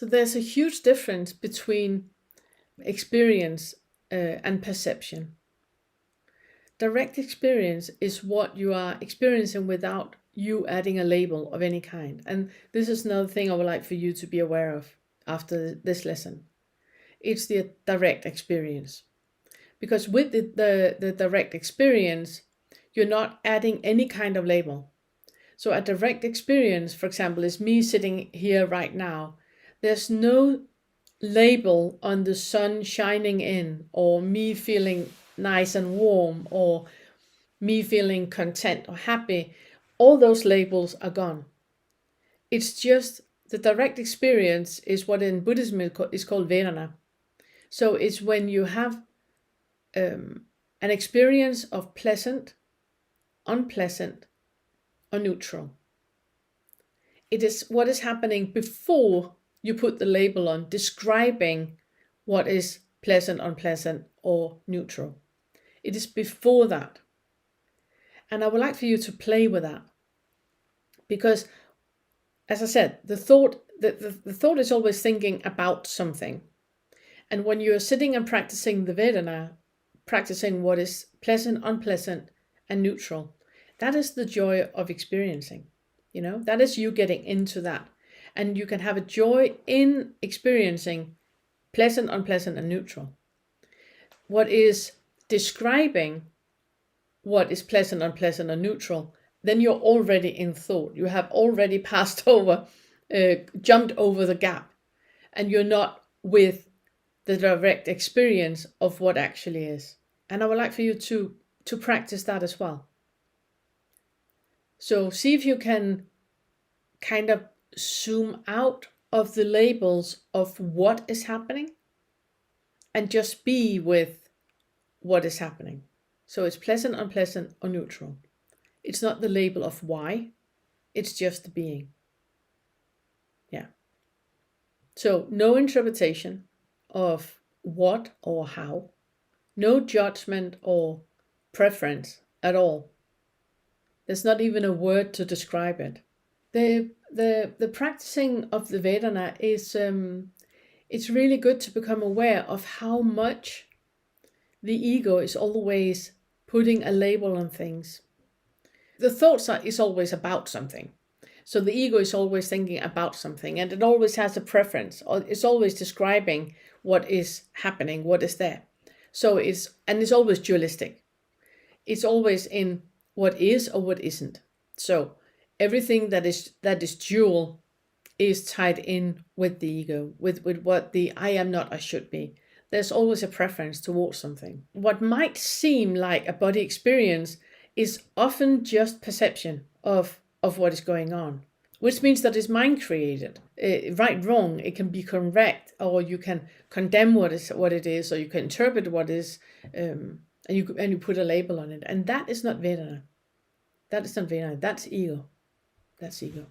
So there's a huge difference between experience and perception. Direct experience is what you are experiencing without you adding a label of any kind. And this is another thing I would like for you to be aware of after this lesson. It's the direct experience. Because with the direct experience, you're not adding any kind of label. So a direct experience, for example, is me sitting here right now. There's no label on the sun shining in, or me feeling nice and warm, or me feeling content or happy. All those labels are gone. It's just the direct experience is what in Buddhism is called Vedana. So it's when you have an experience of pleasant, unpleasant, or neutral. It is what is happening before you put the label on, describing what is pleasant, unpleasant, or neutral. It is before that. And I would like for you to play with that. Because, as I said, the thought is always thinking about something. And when you're sitting and practicing the Vedana, practicing what is pleasant, unpleasant, and neutral, that is the joy of experiencing. That is you getting into that. And you can have a joy in experiencing pleasant, unpleasant, and neutral. What is describing what is pleasant, unpleasant, or neutral, then you're already in thought. You have already passed over, jumped over the gap, and you're not with the direct experience of what actually is. And I would like for you to practice that as well. So see if you can kind of zoom out of the labels of what is happening and just be with what is happening. So it's pleasant, unpleasant, or neutral. It's not the label of why, it's just the being. Yeah. So no interpretation of what or how, no judgment or preference at all. There's not even a word to describe it. The practicing of the Vedana is it's really good to become aware of how much the ego is always putting a label on things. The thoughts is always about something. So the ego is always thinking about something, and it always has a preference. It's always describing what is happening, what is there. So it's always dualistic. It's always in what is or what isn't. So everything that is dual is tied in with the ego, with what the I am not, I should be. There's always a preference towards something. What might seem like a body experience is often just perception of what is going on, which means that it's mind created. Right, wrong, it can be correct, or you can condemn what it is, or you can interpret what is, and you put a label on it. And that is not Vedana. That is not Vedana. That's ego. That's ego.